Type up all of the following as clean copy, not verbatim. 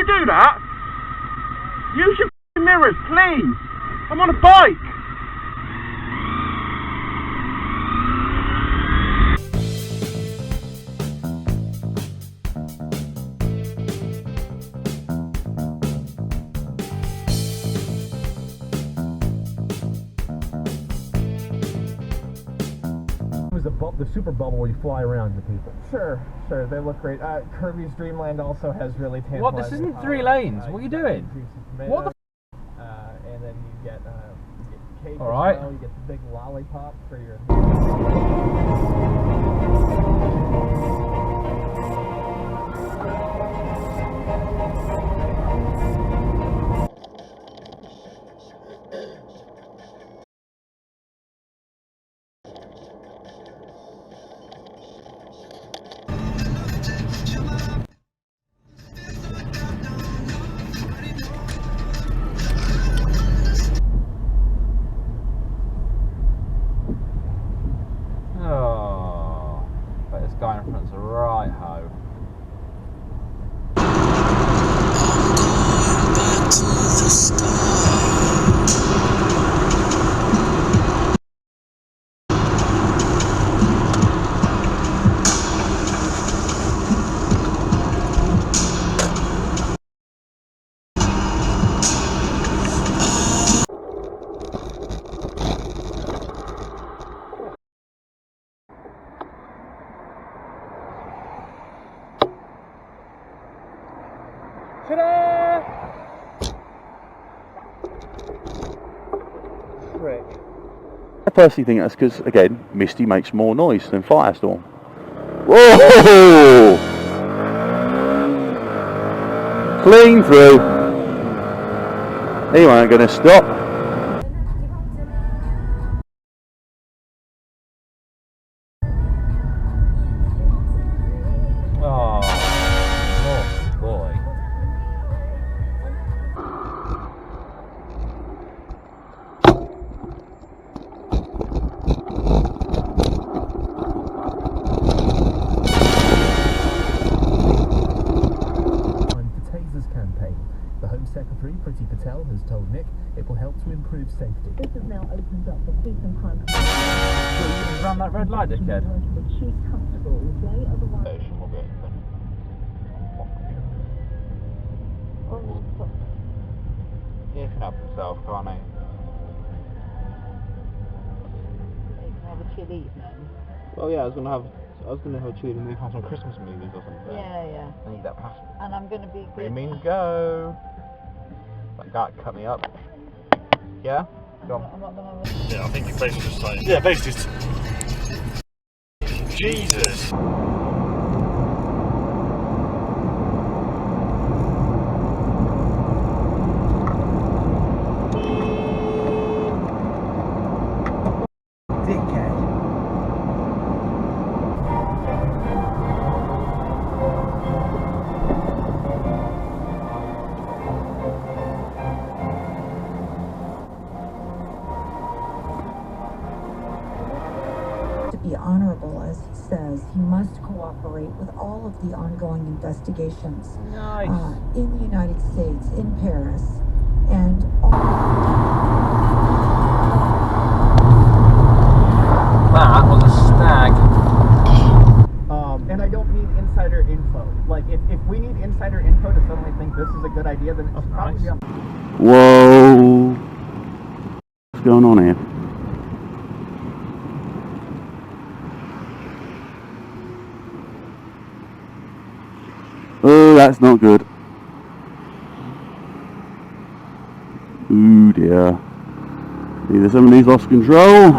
do that? Use your mirrors, please. I'm on a bike. The super bubble where you fly around the people. Sure, they look great. Kirby's Dreamland also has really tantalizing. What? This isn't 3 lanes. What are you doing? What the? And then you get cake. All right. You get the big lollipop for your. Guy in front's a right ho. Back to the start. I personally think that's because, again, Misty makes more noise than Firestorm. Whoa! Clean through. He ain't going to stop. Oh, boy. Secretary Priti Patel has told Nick it will help to improve safety. This has now opened up the peace and crime. You run that red light, dickhead. She's comfortable with way otherwise. He can help himself, can't he? You can have a chill evening. Well, yeah, I was gonna have a chew to move on some Christmas movies or something. Yeah. I need that passion. And I'm going to be good. Green means go. That guy cut me up. Yeah? Go on. I'm not going to... Yeah, I think you basically just saying. Yeah, basically just... Jesus. To be honorable, as he says, he must cooperate with all of the ongoing investigations in the United States, in Paris, and That was a stag. And I don't need insider info. Like, if we need insider info to suddenly think this is a good idea, then it's probably nice. Whoa! What's going on here? Oh, that's not good. Ooh dear. Either somebody's lost control.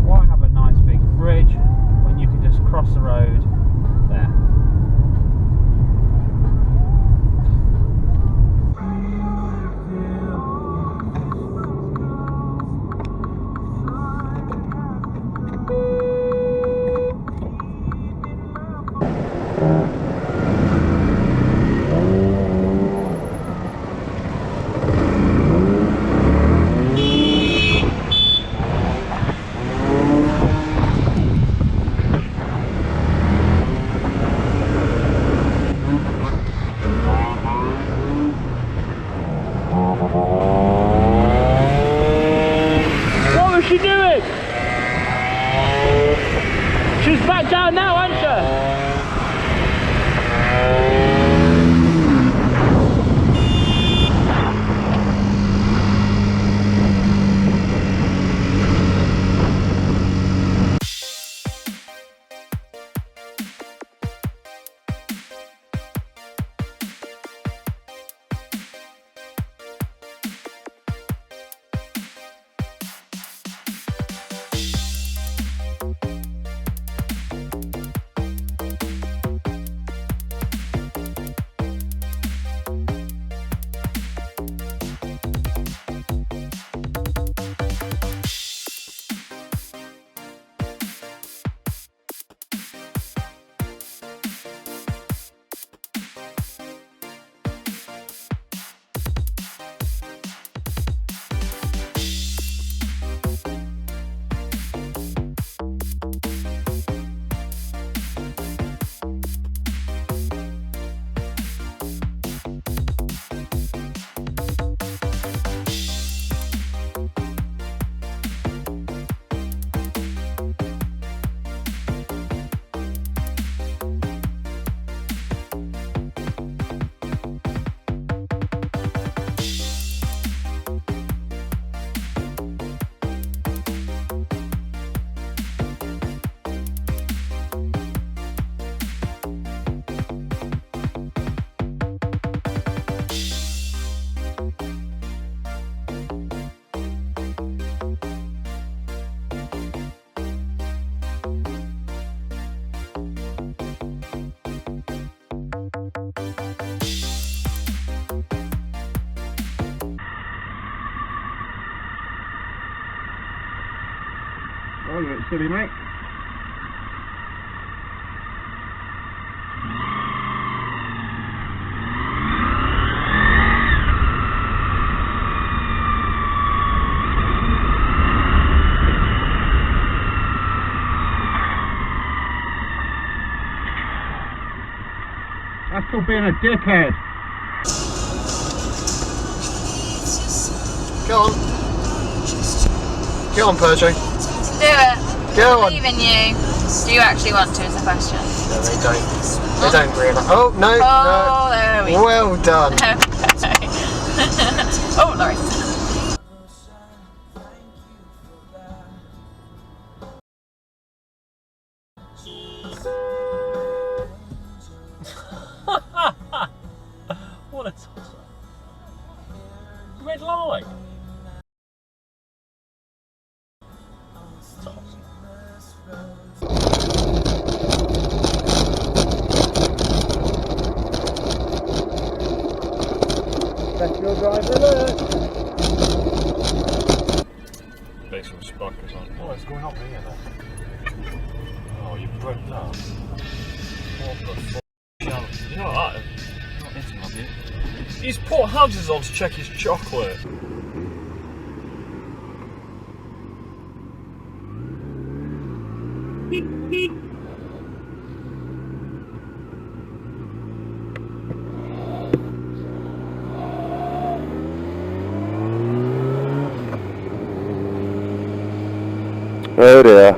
Why have a nice big bridge when you What was she doing? She's back down now, isn't she? Oh, you're a bit silly, mate. That's still being a dickhead. Go on. Go on, Perjo. Do it. Go I on. believe in you. Do you actually want to is the question. No, they don't. They don't realise. Oh, no, Oh, no. there we go. Well done. Oh, Laurie. What a tosser. Red line. Toss. That's your driver alert. Base some sparkers on. Oh, it's going up here, look. Oh, you broke that. What the f***? You know what? Not this one, dude. He's put houses on to check his chocolate. Oh dear.